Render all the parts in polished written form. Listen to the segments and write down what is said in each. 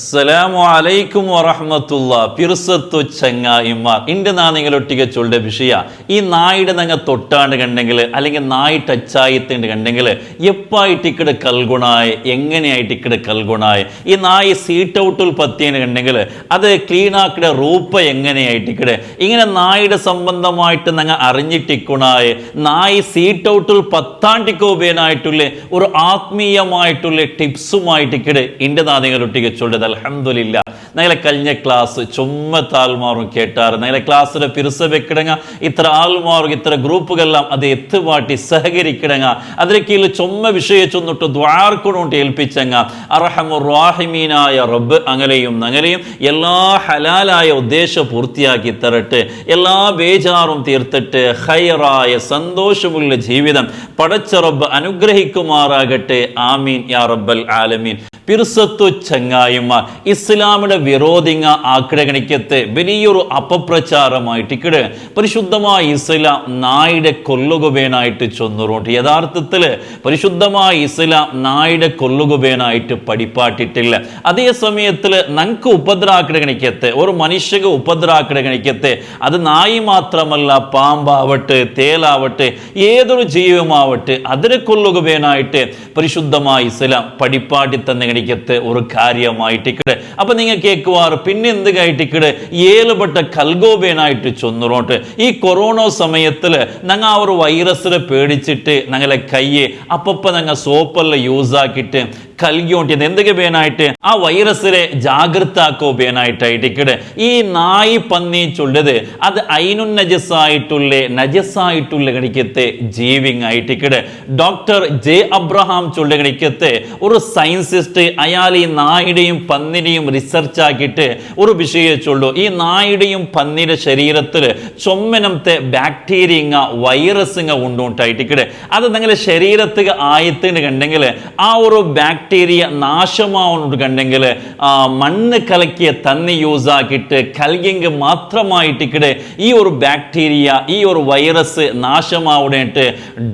അസ്സലാമു അലൈക്കും വറഹ്മത്തുള്ളാ. പിർസത്തു ചങ്ങായിമാർ, ഇൻ്റെ നാ നിങ്ങളൊട്ടിക ചൊല്ലുടെ വിഷയ ഈ നായുടെ നങ്ങ തൊട്ടാണ്ട് കണ്ടെങ്കിൽ അല്ലെങ്കിൽ നായി ടച്ചായിട്ടുണ്ട് കണ്ടെങ്കിൽ എപ്പായിട്ട് ഇക്കടെ കൽഗുണായി എങ്ങനെയായിട്ട് ഇക്കടെ കൽഗുണായി ഈ നായി സീറ്റ് ഔട്ടിൽ പത്തിയെന്ന് കണ്ടെങ്കിൽ അത് ക്ലീനാക്കിടെ റൂപ്പ എങ്ങനെയായിട്ട് ഇക്കടെ ഇങ്ങനെ നായുടെ സംബന്ധമായിട്ട് നങ്ങ അറിഞ്ഞിട്ടിക്കുണായി നായി സീറ്റ് ഔട്ടിൽ പത്താണ്ടിക്കോബേനായിട്ടുള്ള ഒരു ആത്മീയമായിട്ടുള്ള ടിപ്സുമായിട്ട് ഇക്കടെ ഇൻ്റെ നാ നിങ്ങളൊട്ടിക ചൊല്ലുന്നത്. അൽഹംദുലില്ലാ, ഞങ്ങളെ കഴിഞ്ഞ ക്ലാസ് ചുമ്മത്ത ആൾമാറും കേട്ടാറ്. ഞങ്ങളെ ക്ലാസ്സിലെ പിറുസ വെക്കിടങ്ങ ഇത്ര ആൾമാറും ഇത്ര ഗ്രൂപ്പുകളെല്ലാം അത് എത്തുപാട്ടി സഹകരിക്കിടങ്ങ അതിന് കീഴിൽ ചുമ്മ വിഷയ ചൊന്നിട്ട് ദ്വാർക്കൊണ്ടുകൊണ്ട് ഏൽപ്പിച്ചങ്ങ അർഹമുർ റാഹിമീനായ റബ്ബ് അങ്ങനെയും ഞങ്ങളെയും എല്ലാ ഹലാലായ ഉദ്ദേശം പൂർത്തിയാക്കി തരട്ടെ. എല്ലാ ബേജാറും തീർത്തിട്ട് ഖൈറായ സന്തോഷമുള്ള ജീവിതം പടച്ച റബ്ബ് അനുഗ്രഹിക്കുമാറാകട്ടെ. ആമീൻ യാ റബ്ബൽ ആലമീൻ. പിർസത്തു ചങ്ങായിമാർ, ഇസ്ലാമിന്റെ വിരോധിങ്ങ ആക്രഗണിക്കത്തെ വലിയൊരു അപപ്രചാരമായിട്ട് ഇക്കടെ പരിശുദ്ധമായ ഇസ്ലാം നായുടെ കൊല്ലുകുബേനായിട്ട് ചൊന്നുറോട്ട്. യഥാർത്ഥത്തിൽ പരിശുദ്ധമായ ഇസ്ലാം നായുടെ കൊല്ലുകുബേനായിട്ട് പഠിപ്പാട്ടിട്ടില്ല. അതേ സമയത്തിൽ നമുക്ക് ഉപദ്രാക്രഗണിക്കത്തെ ഒരു മനുഷ്യക്ക് ഉപദ്രാക്രഗണിക്കത്തെ അത് നായി മാത്രമല്ല, പാമ്പാവട്ടെ തേലാവട്ടെ ഏതൊരു ജീവമാവട്ടെ അതിനെ കൊല്ലുകുബേനായിട്ട് പരിശുദ്ധമായ ഇസ്ലാം പഠിപ്പാട്ടി തന്നെ ഒരു കാര്യമായിട്ടിക്കടെ. അപ്പൊ നിങ്ങൾ കേൾക്കുവാറ് പിന്നെ എന്ത് കായിട്ടിക്കടെ ഏലുപെട്ട കൽഗോബേനായിട്ട് ചൊന്നുറോട്ട്. ഈ കൊറോണ സമയത്തിൽ ഞങ്ങൾ ആ ഒരു വൈറസിനെ പേടിച്ചിട്ട് ഞങ്ങളെ കയ്യെ അപ്പപ്പ ഞങ്ങൾ സോപ്പെല്ലാം യൂസ് ആക്കിയിട്ട് കൽകിയോണ്ടിയത് എന്തൊക്കെ ബേനായിട്ട് ആ വൈറസിനെ ജാഗ്രതാക്കോ ബേനായിട്ടായിട്ടിക്കടെ ഈ നായി പന്നി ചൊല്ലത് അത് ഐനുൻ നജസായിട്ടുള്ള ഗണിക്കത്തെ ജീവിങ് ആയിട്ടിക്കടെ. ഡോക്ടർ ജെ അബ്രഹാം ചൊല്ല ഗണിക്കത്തെ ഒരു സയൻസിസ്റ്റ് അയാൾ ഈ നായുടെയും പന്നിനെയും റിസർച്ച് ആക്കിയിട്ട് ഒരു വിഷയം ചൊല്ലു. ഈ നായുടെയും പന്നിയുടെ ശരീരത്തിൽ ചൊമ്മനത്തെ ബാക്ടീരിയ വൈറസ് ഉണ്ടോട്ടായിട്ടിക്കടെ അത് നിങ്ങളുടെ ശരീരത്തിൽ ആയത്തിന് കണ്ടെങ്കിൽ ആ ഒരു ബാക്ടീരിയ നാശമാവുന്നത് കണ്ടെങ്കിൽ മണ്ണ് കലക്കിയ തന്നി യൂസ് ആക്കിയിട്ട് കൽകിങ് മാത്രമായിട്ടിക്കടെ ഈ ഒരു ബാക്ടീരിയ ഈ ഒരു വൈറസ് നാശമാവുടേട്ട്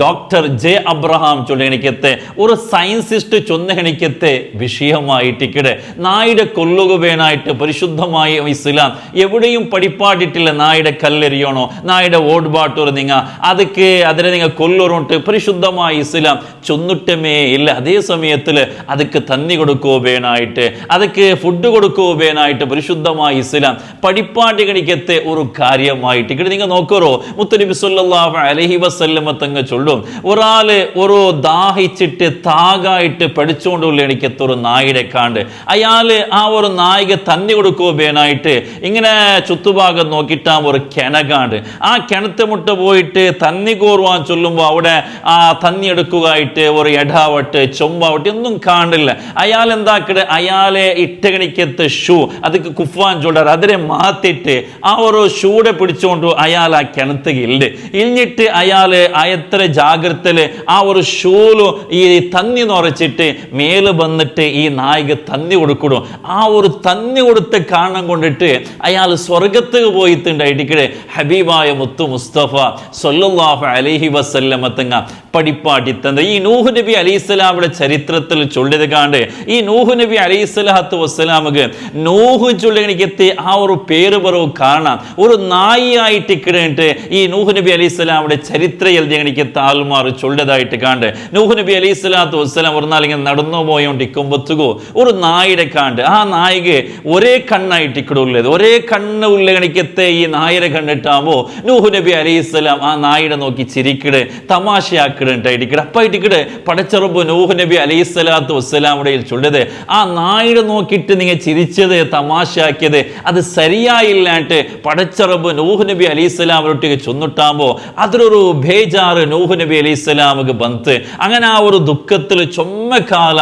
ഡോക്ടർ ജെ അബ്രഹാം ചൊല്ലണിക്കത്തെ ഒരു സയൻസിസ്റ്റ് ചൊന്നണിക്കത്തെ വിഷയമായിട്ടിക്കടെ നായുടെ കൊല്ലുകുബേനായിട്ട് പരിശുദ്ധമായ ഇസ്ലാം എവിടെയും പഠിപ്പാട്ടിട്ടില്ല. നായുടെ കല്ലെറിയണോ നായുടെ ഓട്ബാട്ടൂർ നിങ്ങ അതൊക്കെ അതിനെ നിങ്ങൾ കൊല്ലുറുണ്ട് പരിശുദ്ധമായ ഇസ്ലാം ചൊന്നിട്ടമേ ഇല്ല. അതേ സമയത്തിൽ അതൊക്കെ തന്നി കൊടുക്കുവാനായിട്ട് അതൊക്കെ ഫുഡ് കൊടുക്കുവാനായിട്ട് പരിശുദ്ധമായ ഇസ്ലാം പഠിപ്പാട്ടി ഗണിക്കത്തെ ഒരു കാര്യമായിട്ട് ഇവിടെ നിങ്ങൾ നോക്കറോ മുത്തനബി സല്ലല്ലാഹു അലൈഹി വസല്ലമ തങ്ങൾ ചൊല്ലും ഒരാള് ഒരു ദാഹിച്ചിട്ട് താകായിട്ട് പഠിച്ചുകൊണ്ടുള്ള എനിക്കത്തെ ഒരു നായിടെ കാണ്ട് അയാള് ആ ഒരു നായിക തന്നി കൊടുക്കുവാനായിട്ട് ഇങ്ങനെ ചുറ്റുഭാഗം നോക്കിയിട്ട് ആ ഒരു കിണകാണ്ട് ആ കിണത്തെ മുട്ട പോയിട്ട് തന്നി കോറുവാൻ ചൊല്ലുമ്പോൾ അവിടെ ആ തന്നി എടുക്കുകയായിട്ട് ഒരു എടാവട്ടെ ചൊമ്പാവട്ടെ ഒന്നും കാണില്ല. അയാൾ എന്താക്കട്ടെ അയാളെ ഇട്ടകണിക്കത്തെ ഷൂ അതൊക്കെ കുഫാൻ ചൊല്ലാറ് അതിനെ മാത്തിട്ട് ആ ഒരു ഷൂടെ പിടിച്ചുകൊണ്ട് അയാൾ ആ കിണത്തുകയില്ല ഇഞ്ഞിട്ട് അയാള് എത്ര ജാഗ്രതയില് ആ ഒരു ഷൂല് ഈ തന്നി നിറച്ചിട്ട് മേല് വന്നിട്ട് ഈ നായിക തന്നി കൊടുക്കണം. ആ ഒരു തന്നി കൊടുത്ത കാരണം കൊണ്ടിട്ട് അയാൾ സ്വർഗത്തിൽ പോയിട്ടുണ്ടായിട്ട് ഹബീബായ മുത്തു മുസ്തഫ സല്ലല്ലാഹു അലൈഹി വസല്ലമ തങ്ങ പഠിപ്പാട്ടി തന്ന ഈ നൂഹ് നബി അലൈഹിസ്സലാമിന്റെ ചരിത്രത്തിൽ ചൊല്ലിയത് കാണ്ട് ഈ നൂഹ് നബി അലൈഹിസ്സലാത്തു വസ്സലാമക്ക് നൂഹ് ചൊല്ലിക്കത്തെ ആ ഒരു പേര് പറവ് കാണാം ഒരു നായിയായിട്ട് കിടന്നിട്ട് ഈ നൂഹ് നബി അലൈഹിസ്സലാമിന്റെ ചരിത്രം എഴുതിയണിക്കത്തെ ആൾമാർ ചൊല്ലതായിട്ട് കാണ്ട് നൂഹ് നബി അലൈഹിസ്സലാത്തു വസ്സലാം ഒരു നാൾ ഇങ്ങനെ നടന്നു പോയോണ്ടിരിക്കുമ്പോഴത്തേക്കോ ഒരു നായിടെ കാണ്ട് ആ നായിക ഒരേ കണ്ണായിട്ട് ഇക്കടുള്ളത് ഒരേ കണ്ണ് ഉള്ള ഗണിക്കത്തെ ഈ നായരെ കണ്ടിട്ടാകുമ്പോ നൂഹ് നബി അലൈഹിസ്സലാം ആ നായിടെ നോക്കി ചിരിക്കിട് തമാശയാക്കിടുണ്ടായിട്ട് അപ്പായിട്ടിക്കട് പടച്ചറബ് നൂഹ് നബി അലൈഹിസ്സലാത്തു വസ്സലാമുടെ ചൊല്ലത് ആ നായിടെ നോക്കിയിട്ട് നിങ്ങൾ ചിരിച്ചത് തമാശയാക്കിയത് അത് ശരിയായില്ലാണ്ട് പടച്ചറബ് നൂഹ് നബി അലൈഹിസ്സലാമിനൊട്ടിക്ക് ചൊന്നിട്ടാകുമ്പോ അതിലൊരു ബേജാറ് നൂഹ് നബി അലൈഹിസ്സലാമക്ക് ബന്ത് അങ്ങനെ ആ ഒരു ദുഃഖത്തിൽ ചൊമ്മക്കാല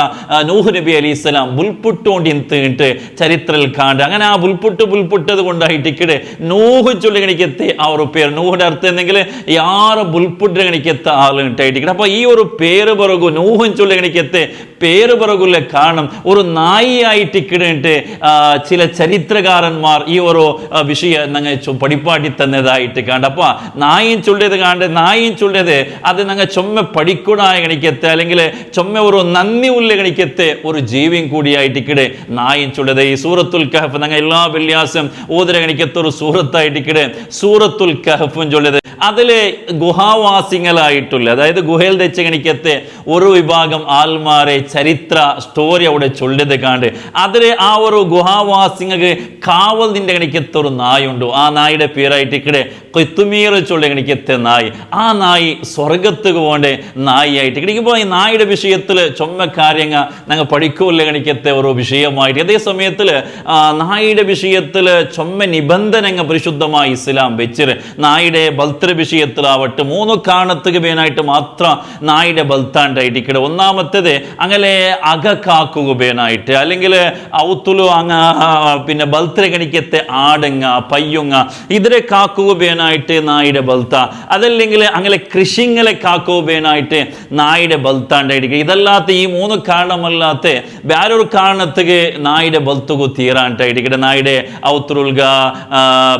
നൂഹ് നബി അലൈഹിസ്സലാം ബുൽപുട്ടോണ്ടിട്ട് ചരിത്രത്തിൽ കാണ്ട് അങ്ങനെ ആ ബുൽപുട്ടത് കൊണ്ടായിട്ടിക്കടെ നൂഹ് ചൊല്ലിക്കത്തെ ആ ഒരു പേര് നൂഹിന്റെ അർത്ഥം എന്തെങ്കിൽ യാറ് ബുൽപുട്ട് ഗണിക്കത്തെ ആളുണ്ടായിട്ട് അപ്പൊ ഈ ഒരു പേര് പറകു നൂഹൻ ചൊല്ലിക്കത്തെ പേര് പിറകുള്ള കാരണം ഒരു നായിയായിട്ട് ഇക്കിടേണ്ടിട്ട് ചില ചരിത്രകാരന്മാർ ഈ ഒരു വിഷയം ഞങ്ങൾ പഠിപ്പാട്ടി തന്നതായിട്ട് കാണും. അപ്പൊ നായും ചൊല്ലിയത് കാണുന്നത് നായും ചൊല്ലിയത് അത് ഞങ്ങൾ ചൊമ്മ പഠിക്കണായ കണിക്കത്തെ അല്ലെങ്കിൽ ചൊമ്മ ഒരു നന്ദി ഉള്ള കണിക്കത്തെ ഒരു ജീവിയും കൂടിയായിട്ട് ഇക്കിടെ നായും ചൊല്ലിയത്. ഈ സൂറത്തുൽ കഹഫ് ഞങ്ങൾ എല്ലാ വെള്ളിയാസം ഓതിര കണിക്കത്തെ ഒരു സൂറത്തായിട്ട് ഇക്കിടെ സൂറത്തുൽ കഹഫും ചൊല്ലിയത്. അതിലെ ഗുഹാവാസികളായിട്ടുള്ള, അതായത് ഗുഹയിൽ വെച്ച് കണിക്കത്തെ ഒരു വിഭാഗം ആൽമാരെ ചരിത്ര സ്റ്റോറി അവിടെ ചൊല്ലിയത് കാണ്ട് അതിലെ ആ ഒരു ഗുഹാവാസിങ്ങൾക്ക് കാവൽ നിന്റെ കണിക്കത്തെ ഒരു നായുണ്ട്. ആ നായുടെ പേരായിട്ട് ഇക്കടെ കൊത്തുമീർ ചൊല്ലി കണിക്കത്തെ നായി. ആ നായി സ്വർഗത്തുക്ക് പോകേണ്ട നായിയായിട്ട് കിടക്കുമ്പോൾ ഈ നായുടെ വിഷയത്തിൽ ചൊമ്മ കാര്യങ്ങൾ ഞങ്ങൾ പഠിക്കൂല്ല കണിക്കത്തെ ഒരു വിഷയമായിട്ട്. അതേ സമയത്തിൽ നായുടെ വിഷയത്തിൽ ചൊമ്മ നിബന്ധനങ്ങൾ പരിശുദ്ധമായി ഇസ്ലാം വെച്ചിട്ട് നായുടെ ബൽത്ര വിഷയത്തിലാവട്ടെ 3 കാരണത്തുക്ക് വേനായിട്ട് മാത്രം നായുടെ ബൽത്താണ്ടായിട്ട് ഇക്കടെ. ഒന്നാമത്തേത് അങ്ങനെ അക കാക്കുക വേനായിട്ട്, അല്ലെങ്കിൽ ഔത്തുലു അങ്ങ് പിന്നെ ബൽത്ര കണിക്കത്തെ ആടുങ്ങ പയ്യുങ്ങ ഇതിനെ കാക്കുക വേനായിട്ട് നായുടെ ബൽത്ത. അതല്ലെങ്കിൽ അങ്ങനെ കൃഷിങ്ങളെ കാക്കുക വേനായിട്ട് നായുടെ ബൽത്താണ്ടായിരിക്കും. ഇതല്ലാത്ത ഈ 3 കാരണമല്ലാത്ത വേറൊരു കാരണത്തുക്ക് നായുടെ ബൽത്തുകു തീരാണ്ടായിരിക്കട്ടെ. നായുടെ ഔത്തുൽഗ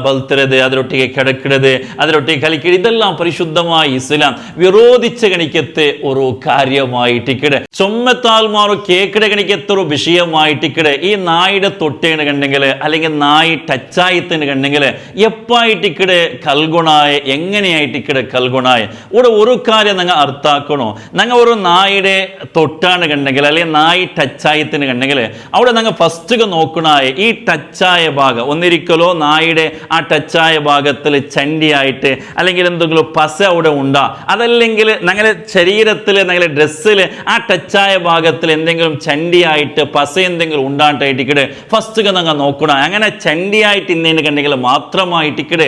ബൽത്തരത്, അതിലൊട്ടിಗೆ കിടക്കിടത്, അതിലൊട്ടിಗೆ കളിക്കരുത്, ഇതെല്ലാം പരിശുദ്ധമായി ഇസ്ലാം വിരോധിച്ച കണിക്കത്തെ ഒരു കാര്യമായിട്ടിക്കടെ. ചൊമ്മത്താൽമാറോ കേക്കിടെ കണിക്കത്തെ ഒരു വിഷയമായിട്ടിക്കടെ. ഈ നായുടെ തൊട്ടേണ് കണ്ടെങ്കിൽ അല്ലെങ്കിൽ നായി ടച്ചായിത്തിന് കണ്ടെങ്കിൽ എപ്പായിട്ടിക്കടെ കൽഗുണായ എങ്ങനെയായിട്ടിക്കടെ കൽഗുണായ ഇവിടെ ഒരു കാര്യം ഞങ്ങൾ അർത്ഥാക്കണോ. ഞങ്ങൾ ഒരു നായുടെ തൊട്ടാണ് കണ്ടെങ്കിൽ അല്ലെങ്കിൽ നായി ടച്ചായത്തിന് കണ്ടെങ്കിൽ അവിടെ ഞങ്ങൾ ഫസ്റ്റ് നോക്കണായ ഈ ടച്ചായ ഭാഗം ഒന്നിരിക്കലോ നായുടെ ആ ടച്ചായ ഭാഗത്തിൽ ചണ്ടിയായിട്ട് അല്ലെങ്കിൽ എന്തെങ്കിലും പസ അവിടെ ഉണ്ടാ, അതല്ലെങ്കിൽ ഞങ്ങളുടെ ശരീരത്തിൽ ഞങ്ങളുടെ ഡ്രസ്സിൽ ആ ടച്ചായ ഭാഗത്തിൽ എന്തെങ്കിലും ചണ്ടിയായിട്ട് പസ എന്തെങ്കിലും ഉണ്ടായിട്ടിക്കടെ ഫസ്റ്റ് ഞങ്ങൾ നോക്കണം. അങ്ങനെ ചണ്ടിയായിട്ട് ഇന്നേന് കണ്ടെങ്കിൽ മാത്രമായിട്ടിക്കടെ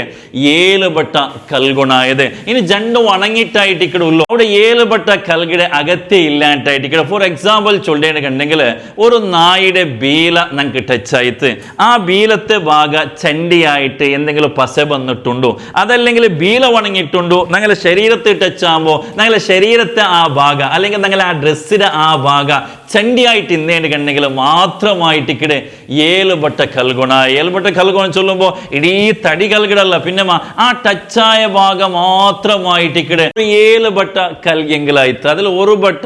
7 ബട്ട കൽഗുണായത്. ഇനി ജണ്ട് ഉണങ്ങിയിട്ടായിട്ടിക്കടെ ഉള്ളൂ അവിടെ 7 ബട്ട കൽകിടെ അകത്തേ ഇല്ലാണ്ടായിട്ടിക്കടെ. ഫോർ എക്സാമ്പിൾ ചൊല്ലേണ്ട കണ്ടെങ്കിൽ ഒരു നായുടെ ബീല ഞങ്ങൾക്ക് ടച്ചായിട്ട് ആ ബീലത്തെ ഭാഗ ചണ്ടിയായിട്ട് എന്തെങ്കിലും പസ വന്നിട്ടുണ്ടോ, അതല്ലെങ്കിൽ ബീല ഉണങ്ങിയിട്ടുണ്ടോ, ഞങ്ങളുടെ ശരീരത്തിൽ ടച്ച് ആകുമ്പോൾ ഞങ്ങളുടെ ശരീരത്തെ ആ ഭാഗ അല്ലെങ്കിൽ ഞങ്ങളുടെ ആ ഡ്രസ്സിന്റെ ആ ഭാഗ ചണ്ടിയായിട്ട് ഇന്നേണ്ട് കണ്ടെങ്കിൽ മാത്രമായിട്ടിക്കടെ 7 ബട്ട കൽഗുണ. 7 ബട്ട കൽഗുണ ചൊല്ലുമ്പോൾ ഇടീ തടി കൽകിടല്ല, പിന്നെ ആ ടച്ചായ ഭാഗം മാത്രമായിട്ടിക്കടെ 7 ബട്ട കൽകിയെങ്കിലായിട്ട് അതിൽ 1 ബട്ട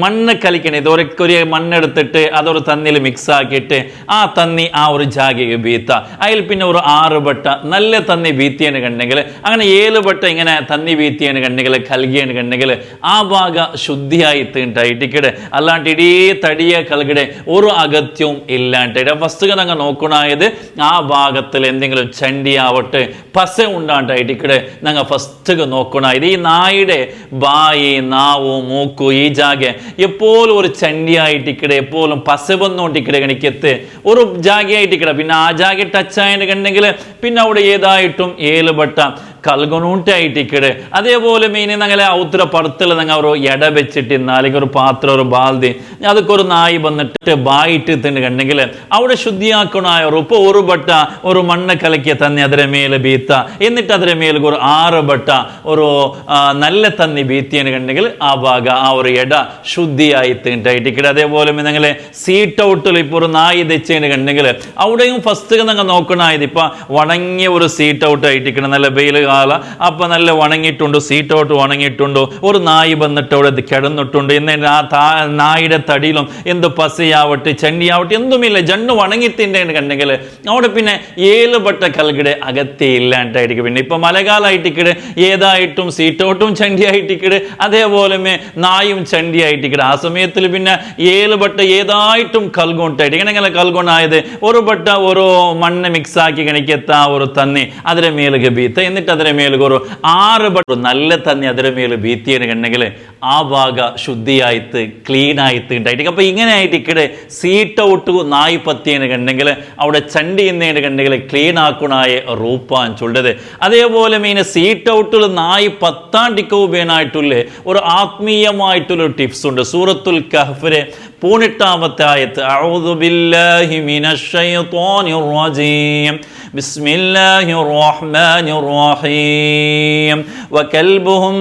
മണ്ണ് കലിക്കണേ. ഇതൊരു മണ്ണെടുത്തിട്ട് അതൊരു തന്നിൽ മിക്സ് ആക്കിയിട്ട് ആ തന്നി ആ ഒരു ജാഗയെ ബീത്ത അതിൽ പിന്നെ ഒരു 6 ബട്ട നല്ല തന്നി ബീത്തിയെന്ന് കണ്ടെങ്കിൽ അങ്ങനെ 7 ബട്ട ഇങ്ങനെ തന്നി ബീത്തിയെന്ന് കണ്ടെങ്കിൽ കൽകിയെന്ന് കണ്ടെങ്കിൽ ആ ഭാഗ ശുദ്ധിയായി തീണ്ടായിട്ടിക്കടെ. അല്ലാണ്ട് ഇടീ തടിയ കൽകിടെ ഒരു അഗത്യവും ഇല്ലാണ്ടായിട്ട് ഫസ്റ്റ് ഞങ്ങൾ നോക്കണായത് ആ ഭാഗത്തിൽ എന്തെങ്കിലും ചണ്ടിയാവട്ടെ പസ ഉണ്ടാണ്ടായിട്ടിക്കടെ ഞങ്ങൾ ഫസ്റ്റ് നോക്കണായത്. ഈ നായുടെ ബായി നാവു മൂക്കു ഈ ജാഗ എപ്പോഴും ഒരു ചണ്ടിയായിട്ടിക്കടെ എപ്പോഴും പസ വന്നോണ്ടിക്കടെ കണിക്കത്ത് ഒരു ജാഗയായിട്ടിക്കടെ. പിന്നെ ആ ജാഗ ടച്ചായിട്ട് കണ്ടെങ്കിൽ പിന്നെ അവിടെ ഏതായിട്ടും 7 ബട്ട കൽഗുണൂട്ടായിട്ടിക്കടെ. അതേപോലെ മീനെ ഞങ്ങളെ ഔത്ര പടത്തിൽ ഞങ്ങൾ ഒരു എട വെച്ചിട്ട് അല്ലെങ്കിൽ ഒരു പാത്രം ഒരു ബാൽതി അതൊക്കെ ഒരു നായി വന്നിട്ട് ബായിട്ട് കണ്ടെങ്കിൽ അവിടെ ശുദ്ധിയാക്കണായ ഉപ്പ് 1 ബട്ട ഒരു മണ്ണ് കലക്കിയ തന്നെ അതിരെ മേലെ ബീത്ത എന്നിട്ട് അതിരെ മേലെ ഒരു 6 ബട്ട ഒരു നല്ല തന്നി ബീത്തിയെന്ന് കണ്ടെങ്കിൽ ആ ഭാഗ ആ ഒരു എട ശുദ്ധിയായി തീണ്ടായിട്ടിക്കടെ. അതേപോലെ ഞങ്ങളെ സീറ്റ് ഔട്ടിൽ ഇപ്പോൾ ഒരു നായി തെച്ചതിന് കണ്ടെങ്കിൽ അവിടെയും ഫസ്റ്റ് ഞങ്ങൾ നോക്കണായത് ഇപ്പൊ വണങ്ങിയ ഒരു സീറ്റ് ഔട്ട് ആയിട്ടിക്കണം. നല്ല വെയിൽ കാല അപ്പൊ നല്ല വണങ്ങിയിട്ടുണ്ടോ, സീറ്റ് ഔട്ട് വണങ്ങിയിട്ടുണ്ടോ, ഒരു നായി വന്നിട്ട് അവിടെ കിടന്നിട്ടുണ്ട് എന്ന് ആ നായുടെ തടിയിലും എന്ത് പസയാവട്ടെ ചണ്ടിയാവട്ടെ എന്തുമില്ല ജണ്ണ് വണങ്ങിത്തിൻ്റെ കണ്ടെങ്കിൽ അവിടെ പിന്നെ 7 ബട്ട കൽകിടെ അകത്തേ ഇല്ലാണ്ടായിരിക്കും. പിന്നെ ഇപ്പൊ മലകാലായിട്ടിക്കടെ ഏതായിട്ടും സീറ്റ് ഔട്ടും ചണ്ടിയായിട്ടിക്കടെ അതേപോലെ നായും ചണ്ടിയായിട്ടിക്കടെ. ആ സമയത്തിൽ പിന്നെ 7 ബട്ട ഏതായിട്ടും കൽഗുണ്ടായിട്ട് ഇങ്ങനെ കൽഗുണായത് 1 ബട്ട ഒരു മണ്ണ് മിക്സ് ആക്കി കണിക്കത്ത ഒരു തന്നി അതിരെ മേലുക ബീത്ത എന്നിട്ട് അതിരെ മേലുക ഒരു 6 ബട്ട നല്ല തന്നി അതിരെ മേല് ബീത്തിയെന്ന് കണ്ടെങ്കിൽ ആ ഭാഗ ശുദ്ധിയായിട്ട് ക്ലീൻ ആയിട്ട് ഉണ്ടായിട്ട്. അപ്പൊ ഇങ്ങനെ ആയിട്ടിക്കടെ സീറ്റ് ഔട്ട് നായി പത്തിയെന്ന് കണ്ടെങ്കിൽ അവിടെ ചണ്ടി എന്നേന്ന് കണ്ടെങ്കിൽ ക്ലീൻ ആക്കണായ റൂപ്പാൻ ചൊല്ലത്. അതേപോലെ മീനെ സീറ്റ് ഔട്ടിൽ നായി പത്താണ്ടിക്കവുബേനായിട്ടുള്ള ഒരു ആത്മീയമായിട്ടുള്ള ടിപ്സ് ഉണ്ട്. സൂറത്തുൽ കഹ്ഫിലെ പൂണിട്ടാമത്തെ ആയത്ത് അഊദു ബില്ലാഹി മിനശ് ശൈത്വാനിർ റജീം ബിസ്മില്ലാഹിർ റഹ്മാനിർ റഹീം വകൽബുഹും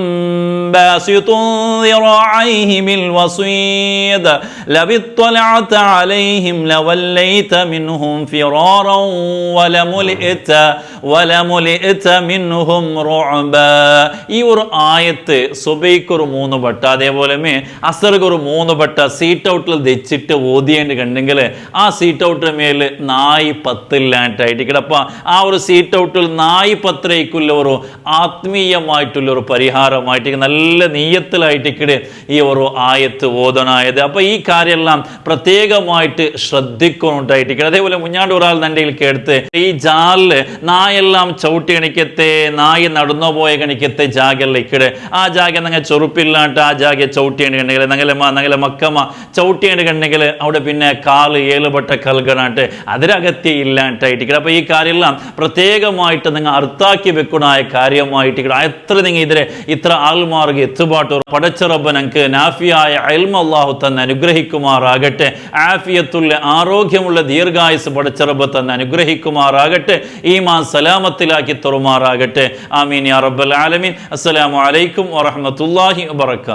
ബാസിതുൻ ദിറാഇഹി ബിൽ വസീദ് ലവ് ഇത്ലഅത അലൈഹിം ലവല്ലൈത മിൻഹും ഫിറാറൻ വലമുലിഅത മിൻഹും റുഅബ. ഈ ഒരു ആയത്ത് സുബൈക്ക് ഒരു 3 വട്ടം, അതേപോലെ അസർക്ക് ഒരു 3 വട്ടം സീറ്റ് ഔട്ടിൽ വെച്ചിട്ട് ഓതിയേണ്ടി കണ്ടെങ്കിൽ ആ സീറ്റ് ഔട്ടിന് മേൽ നായി 10 ഇല്ലാണ്ടായിട്ട് കിടപ്പ. ആ ഒരു സീറ്റ് ഔട്ടിൽ നായി 10 ഒരു ആത്മീയമായിട്ടുള്ള ഒരു പരിഹാരമായിട്ട് നല്ല നീയത്തിലായിട്ട് ഈ ഒരു ആയത്ത് ഓതനായത്. അപ്പൊ ഈ കാര്യമെല്ലാം പ്രത്യേകമായിട്ട് ശ്രദ്ധിക്കുന്നുണ്ടായിട്ട്. അതേപോലെ മുഞ്ഞാണ്ട് ഒരാൾ എൻ്റെ കേടുത്ത് ഈ ജാലില് നായെല്ലാം ചവിട്ടി കണിക്കത്തെ നായി നടന്നു പോയ കണിക്കത്തെ ജാഗല്ലിക്കട് ആ ജാഗ നിങ്ങൾ ചൊറുപ്പില്ലാണ്ട് ആ ജാഗ ചവിട്ടിയേണ്ടി കണ്ടെങ്കിൽ നങ്ങളെ മക്കമ്മ ചവിട്ടിയേണ്ടി കണ്ടെങ്കിൽ അവിടെ പിന്നെ കാല് ഏലുപെട്ട കൽകനാട്ട് അതിരകത്തി ഇല്ലാണ്ടായിട്ട്. അപ്പൊ ഈ കാര്യമെല്ലാം പ്രത്യേകമായിട്ട് നിങ്ങൾ അർത്ഥാക്കി വെക്കണായ കാര്യമായിട്ട് എത്ര നിങ്ങൾ ഇതിരെ ഇത്ര ആൾമാർക്ക് എത്തുപാട്ട് പടച്ചറബ് ഞങ്ങൾക്ക് നാഫിയായ ഇൽമ അല്ലാഹു തന്നെ അനുഗ്രഹിക്കുമാറാകട്ടെ. ആഫിയത്തുള്ള ആരോഗ്യമുള്ള ദീർഘായുസ് പടച്ചറബ് തന്നെ അനുഗ്രഹിക്കുമാറാകട്ടെ. ഈമാൻ സലാമത്തിലാക്കി തരുമാറാകട്ടെ. ആമീൻ യാ റബ്ബൽ ആലമീൻ. അസ്സലാമു അലൈക്കും വറഹ്മത്തുള്ളാഹി വബറകാതുഹു.